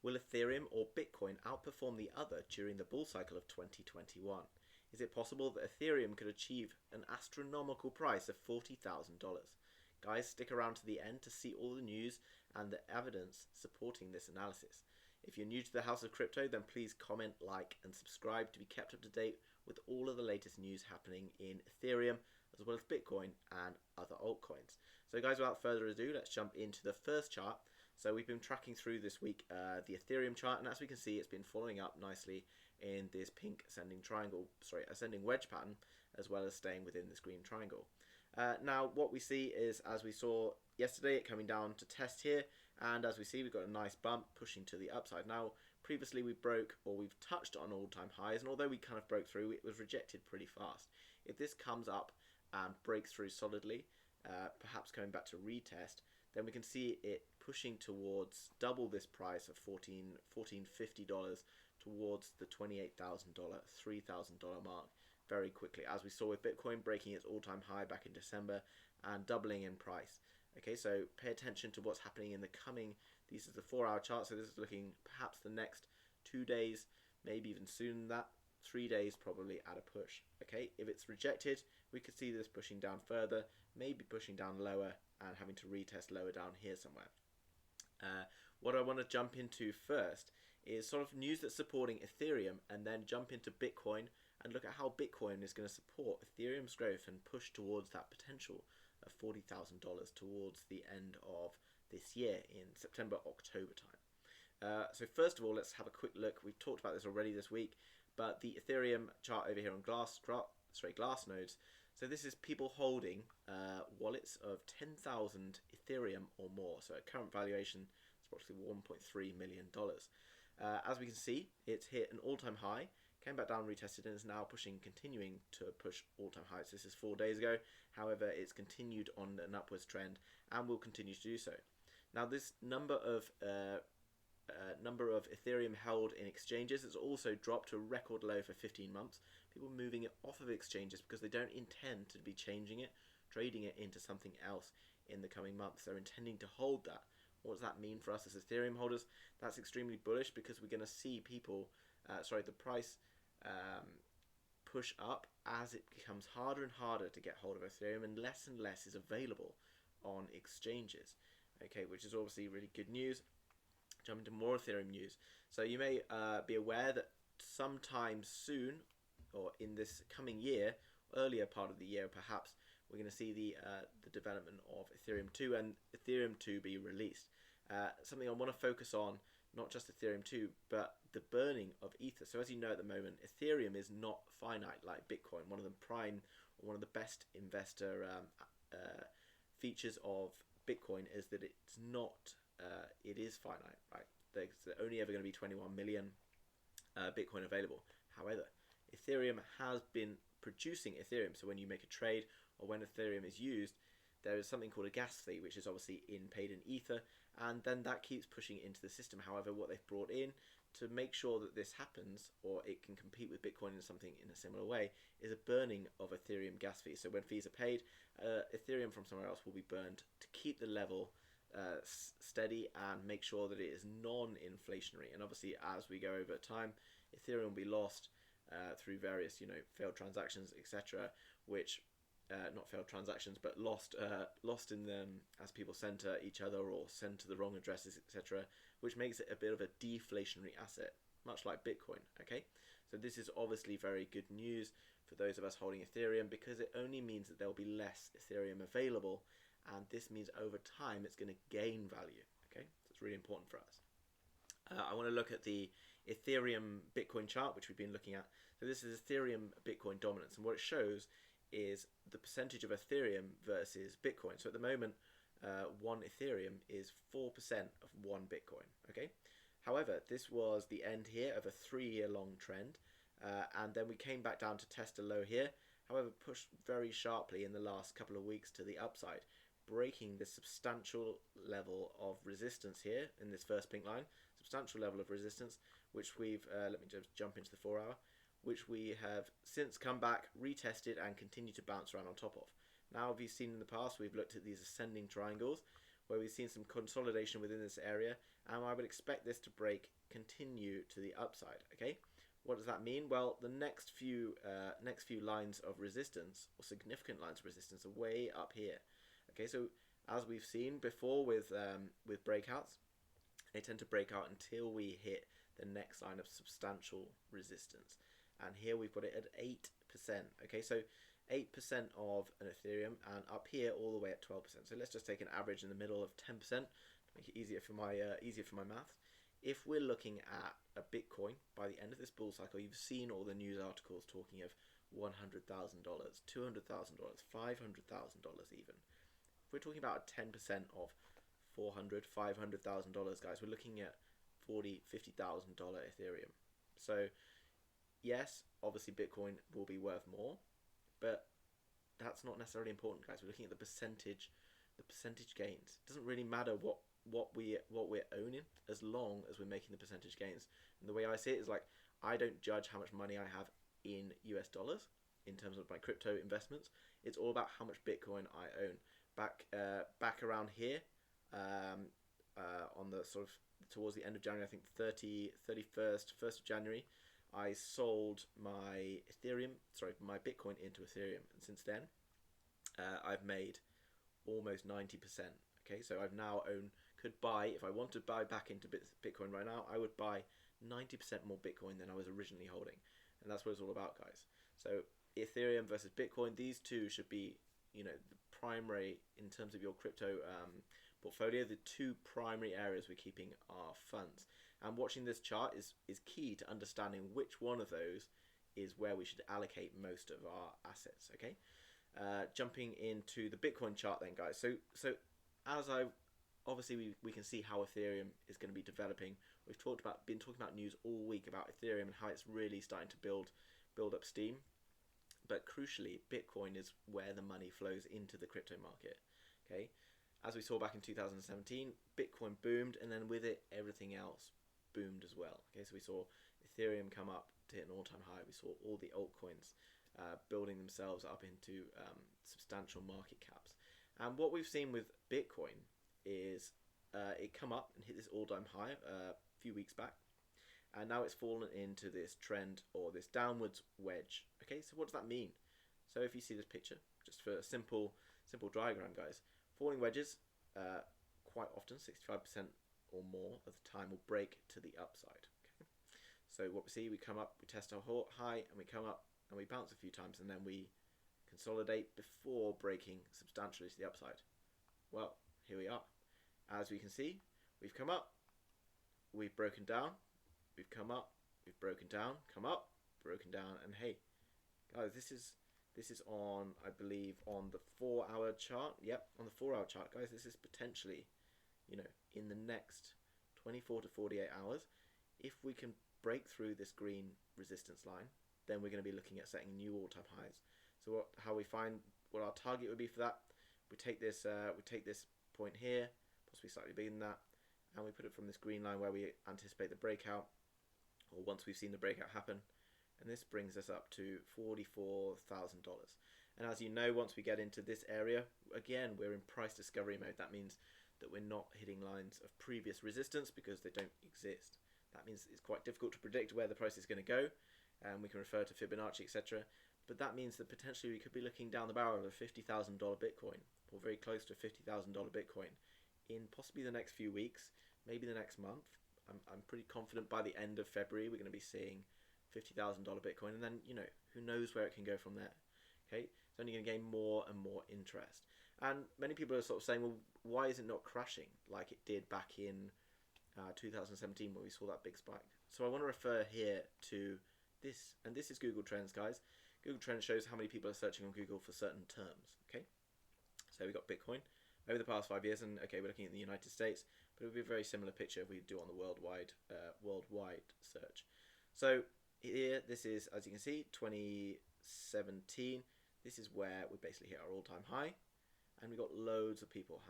Will Ethereum or Bitcoin outperform the other during the bull cycle of 2021? Is it possible that Ethereum could achieve an astronomical price of $40,000? Guys, stick around to the end to see all the news and the evidence supporting this analysis. If you're new to the House of Crypto, then please comment, like, and subscribe to be kept up to date with all of the latest news happening in Ethereum, as well as Bitcoin and other altcoins. So guys, without further ado, let's jump into the first chart. So we've been tracking through this week the Ethereum chart, and as we can see, it's been following up nicely in this pink ascending wedge pattern, as well as staying within this green triangle. Now, what we see is, as we saw yesterday, it coming down to test here, and as we see, we've got a nice bump pushing to the upside. Now, previously we've touched on all-time highs, and although we kind of broke through, it was rejected pretty fast. If this comes up and breaks through solidly, perhaps coming back to retest, then we can see it pushing towards double this price of $1,450 towards the $28,000, $3,000 mark very quickly, as we saw with Bitcoin breaking its all-time high back in December and doubling in price. Okay, so pay attention to what's happening in the coming, this is the 4-hour chart, so this is looking perhaps the next 2 days, maybe even sooner than that, 3 days probably at a push. Okay, if it's rejected, we could see this pushing down further, maybe pushing down lower and having to retest lower down here somewhere. What I want to jump into first is sort of news that's supporting Ethereum, and then jump into Bitcoin and look at how Bitcoin is going to support Ethereum's growth and push towards that potential of $40,000 towards the end of this year in September, October time. So first of all, let's have a quick look. We've talked about this already this week, but the Ethereum chart over here on glass nodes. So this is people holding wallets of 10,000 Ethereum or more. So at current valuation, it's approximately $1.3 million. As we can see, it's hit an all-time high, came back down, retested, and is now continuing to push all-time highs. This is 4 days ago. However, it's continued on an upwards trend and will continue to do so. Now, this number of Ethereum held in exchanges has also dropped to a record low for 15 months. People moving it off of exchanges because they don't intend to be changing it, trading it into something else in the coming months. They're intending to hold that. What does that mean for us as Ethereum holders? That's extremely bullish, because we're going to see the price push up as it becomes harder and harder to get hold of Ethereum, and less is available on exchanges. Okay, which is obviously really good news. Jump into more Ethereum news. So you may be aware that sometime soon, or in this coming year, earlier part of the year perhaps, we're going to see the development of Ethereum 2 and Ethereum 2 be released. Something I want to focus on, not just Ethereum 2, but the burning of Ether. So as you know at the moment, Ethereum is not finite like Bitcoin. One of the best investor features of Bitcoin is that it's not, it is finite, right? There's only ever going to be 21 million Bitcoin available. However, Ethereum has been producing Ethereum. So when you make a trade or when Ethereum is used, there is something called a gas fee, which is obviously paid in Ether, and then that keeps pushing it into the system. However, what they've brought in to make sure that this happens, or it can compete with Bitcoin in something in a similar way, is a burning of Ethereum gas fees. So when fees are paid, Ethereum from somewhere else will be burned to keep the level steady and make sure that it is non-inflationary. And obviously, as we go over time, Ethereum will be lost through various, failed transactions, etc., which not failed transactions, but lost in them as people send to each other or send to the wrong addresses, etc., which makes it a bit of a deflationary asset, much like Bitcoin. Okay, so this is obviously very good news for those of us holding Ethereum, because it only means that there will be less Ethereum available, and this means over time it's going to gain value. Okay, so it's really important for us. I want to look at the Ethereum Bitcoin chart, which we've been looking at. So this is Ethereum Bitcoin dominance, and what it shows is the percentage of Ethereum versus Bitcoin. So at the moment, one Ethereum is 4% of one Bitcoin. Okay. However, this was the end here of a 3-year long trend, and then we came back down to test a low here. However, pushed very sharply in the last couple of weeks to the upside, breaking the substantial level of resistance here in this first pink line, substantial level of resistance, which we've, let me just jump into the 4-hour, which we have since come back, retested, and continue to bounce around on top of. Now, if you've seen in the past, we've looked at these ascending triangles, where we've seen some consolidation within this area, and I would expect this to continue to the upside. Okay, what does that mean? Well, the next few lines of resistance, or significant lines of resistance, are way up here. Okay, so as we've seen before with breakouts, they tend to break out until we hit the next line of substantial resistance, and here we've got it at 8%. Okay, so 8% of an Ethereum, and up here all the way at 12%. So let's just take an average in the middle of 10% to make it easier for my maths. If we're looking at a Bitcoin by the end of this bull cycle, you've seen all the news articles talking of $100,000, $200,000, $500,000 even. If we're talking about 10% of $400,000, $500,000, guys, we're looking at $40,000, $50,000 Ethereum. So yes, obviously Bitcoin will be worth more, but that's not necessarily important, guys. We're looking at the percentage gains. It doesn't really matter what we're owning, as long as we're making the percentage gains. And the way I see it is, like, I don't judge how much money I have in US dollars in terms of my crypto investments. It's all about how much Bitcoin I own. Back around here, on the sort of towards the end of January, I think 1st of January, I sold my Bitcoin into Ethereum, and since then, I've made almost 90%. Okay, so I've now could buy, if I want to buy back into Bitcoin right now, I would buy 90% more Bitcoin than I was originally holding, and that's what it's all about, guys. So Ethereum versus Bitcoin, these two should be, the primary, in terms of your crypto portfolio, the two primary areas we're keeping our funds. And watching this chart is key to understanding which one of those is where we should allocate most of our assets. Okay, jumping into the Bitcoin chart then, guys. So as we can see how Ethereum is going to be developing. We've been talking about news all week about Ethereum and how it's really starting to build up steam. But crucially, Bitcoin is where the money flows into the crypto market. Okay, as we saw back in 2017, Bitcoin boomed, and then with it, everything else boomed as well. Okay, so we saw Ethereum come up to hit an all-time high. We saw all the altcoins building themselves up into substantial market caps. And what we've seen with Bitcoin is it come up and hit this all-time high a few weeks back, and now it's fallen into this trend, or this downwards wedge. Okay, so what does that mean? So if you see this picture, just for a simple diagram, guys, falling wedges quite often, 65% or more of the time, will break to the upside. Okay, so what we see, we come up, we test our high, and we come up and we bounce a few times, and then we consolidate before breaking substantially to the upside. Well, here we are. As we can see, we've come up, we've broken down, we've come up, we've broken down, come up, broken down, and hey, guys, this is on, I believe, on the 4-hour chart. Yep, on the 4-hour chart, guys. This is potentially, in the next 24 to 48 hours, if we can break through this green resistance line, then we're going to be looking at setting new all-time highs. So how we find what our target would be for that? We take this point here, possibly slightly bigger than that, and we put it from this green line where we anticipate the breakout, or once we've seen the breakout happen. And this brings us up to $44,000. And as you know, once we get into this area, again, we're in price discovery mode. That means that we're not hitting lines of previous resistance because they don't exist. That means it's quite difficult to predict where the price is going to go, and we can refer to Fibonacci, etc. But that means that potentially we could be looking down the barrel of a $50,000 Bitcoin, or very close to a $50,000 Bitcoin, in possibly the next few weeks, maybe the next month. I'm pretty confident by the end of February we're going to be seeing $50,000 Bitcoin, and then who knows where it can go from there. Okay, it's only going to gain more and more interest, and many people are sort of saying, well, why is it not crashing like it did back in 2017 when we saw that big spike? So I want to refer here to this, and this is Google Trends, guys. Google Trends shows how many people are searching on Google for certain terms. Okay, so we got Bitcoin over the past 5 years, and okay, we're looking at the United States, but it would be a very similar picture if we do on the worldwide search. So here, this is, as you can see, 2017. This is where we basically hit our all-time high, and we got loads of people.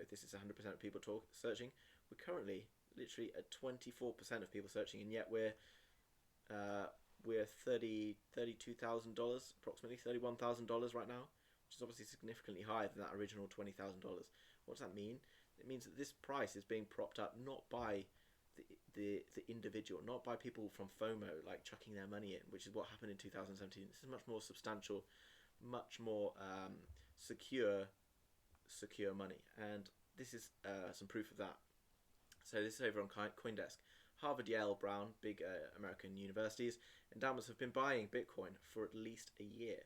This is 100% of people searching. We're currently literally at 24% of people searching, and yet we're $32,000, approximately $31,000 right now, which is obviously significantly higher than that original $20,000. What does that mean? It means that this price is being propped up not by the individual, not by people from FOMO like chucking their money in, which is what happened in 2017. This is much more substantial, much more secure money, and this is some proof of that. So this is over on CoinDesk. Harvard, Yale, Brown, big American universities, endowments have been buying Bitcoin for at least a year.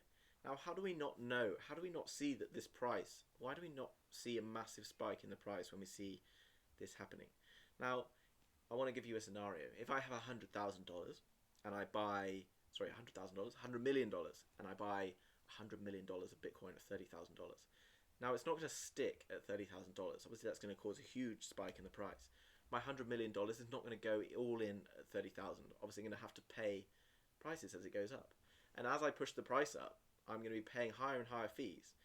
Now, how do we not know? How do we not see that this price? Why do we not see a massive spike in the price when we see this happening? Now, I want to give you a scenario. If I have $100,000 and I buy, $100,000, $100 million, and I buy $100 million of Bitcoin at $30,000. Now, it's not going to stick at $30,000. Obviously, that's going to cause a huge spike in the price. My $100 million is not going to go all in at 30,000. Obviously, I'm going to have to pay prices as it goes up. And as I push the price up, I'm going to be paying higher and higher fees.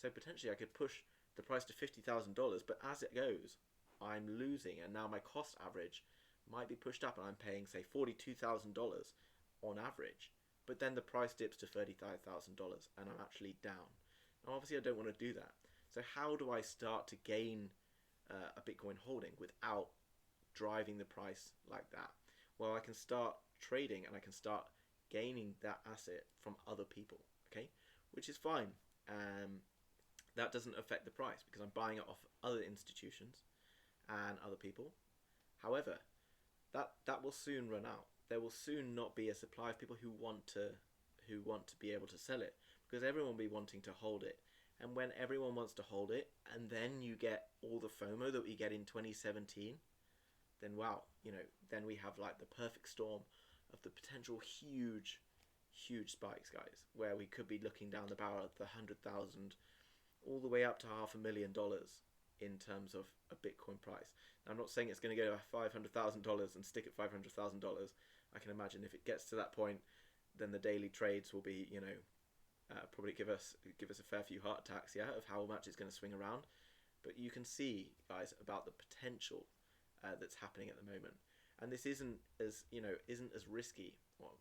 So potentially I could push the price to $50,000, but as it goes, I'm losing. And now my cost average might be pushed up and I'm paying, say, $42,000 on average. But then the price dips to $35,000 and I'm actually down. Now, obviously, I don't want to do that. So how do I start to gain a Bitcoin holding without driving the price like that? Well, I can start trading and I can start gaining that asset from other people, okay, which is fine. That doesn't affect the price because I'm buying it off other institutions and other people. However, that will soon run out. There will soon not be a supply of people who want to be able to sell it, because everyone will be wanting to hold it. And when everyone wants to hold it, and then you get all the FOMO that we get in 2017, then wow, then we have like the perfect storm of the potential huge spikes, guys, where we could be looking down the barrel of the 100,000 all the way up to $500,000 in terms of a Bitcoin price. Now, I'm not saying it's going to go to $500,000 and stick at $500,000. I can imagine if it gets to that point, then the daily trades will be, probably give us a fair few heart attacks, of how much it's going to swing around. But you can see, guys, about the potential that's happening at the moment, and this isn't as risky. Well,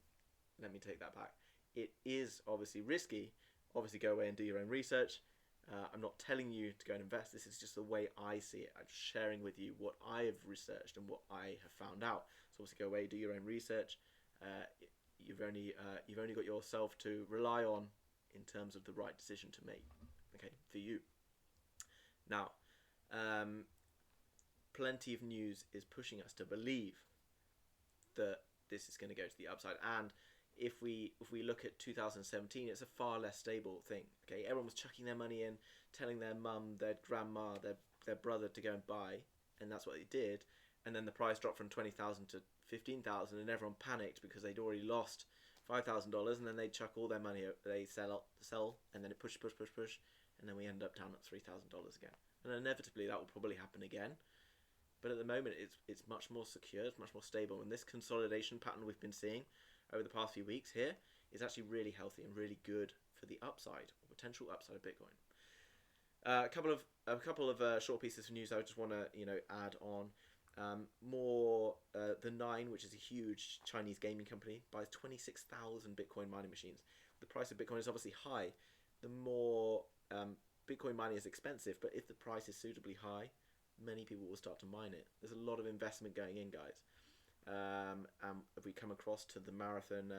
let me take that back. It is obviously risky. Obviously, go away and do your own research. I'm not telling you to go and invest. This is just the way I see it. I'm just sharing with you what I have researched and what I have found out. So obviously, go away, do your own research. You've only got yourself to rely on in terms of the right decision to make, okay, for you. Now, plenty of news is pushing us to believe that this is going to go to the upside. And if we look at 2017, it's a far less stable thing. Okay, everyone was chucking their money in, telling their mum, their grandma, their brother to go and buy, and that's what they did. And then the price dropped from 20,000 to 15,000, and everyone panicked because they'd already lost $5,000, and then they chuck all their money. They sell, and then it push, and then we end up down at $3,000 again. And inevitably, that will probably happen again. But at the moment, it's much more secure, it's much more stable, and this consolidation pattern we've been seeing over the past few weeks here is actually really healthy and really good for the upside or potential upside of Bitcoin. A couple of short pieces of news I just want to add on. The Nine, which is a huge Chinese gaming company, buys 26,000 Bitcoin mining machines. The price of Bitcoin is obviously high. The more Bitcoin mining is expensive, but if the price is suitably high, many people will start to mine it. There's a lot of investment going in, guys. If we come across to the Marathon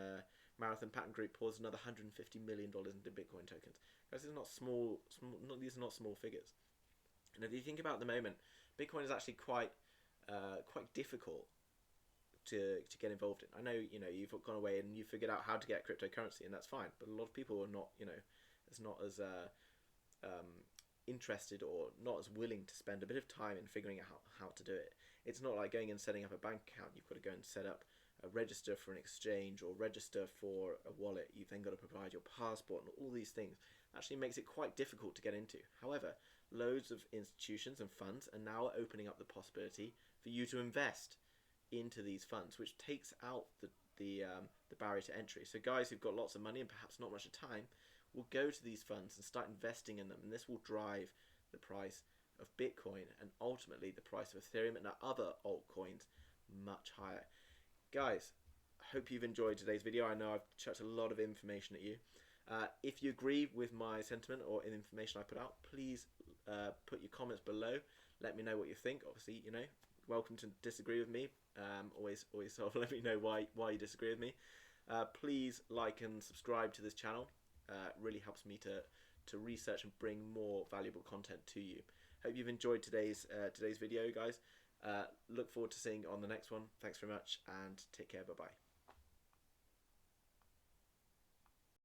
Patent Group pours another $150 million into Bitcoin tokens. Guys, these are not small. These are not small figures. And if you think about the moment, Bitcoin is actually quite difficult to get involved in. I know you've gone away and you figured out how to get cryptocurrency, and that's fine. But a lot of people are not as interested or not as willing to spend a bit of time in figuring out how to do it. It's not like going and setting up a bank account. You've got to go and set up a register for an exchange or register for a wallet. You've then got to provide your passport, and all these things actually makes it quite difficult to get into. However, loads of institutions and funds are now opening up the possibility for you to invest into these funds, which takes out the barrier to entry. So guys who've got lots of money and perhaps not much time will go to these funds and start investing in them, and this will drive the price of Bitcoin and ultimately the price of Ethereum and other altcoins much higher. Guys, I hope you've enjoyed today's video. I know I've chucked a lot of information at you. If you agree with my sentiment or in information I put out, please put your comments below. Let me know what you think. Obviously, you know, welcome to disagree with me. Always sort of let me know why you disagree with me. Please like and subscribe to this channel. Really helps me to research and bring more valuable content to you. Hope you've enjoyed today's video, guys. Look forward to seeing you on the next one. Thanks very much, and take care. Bye bye.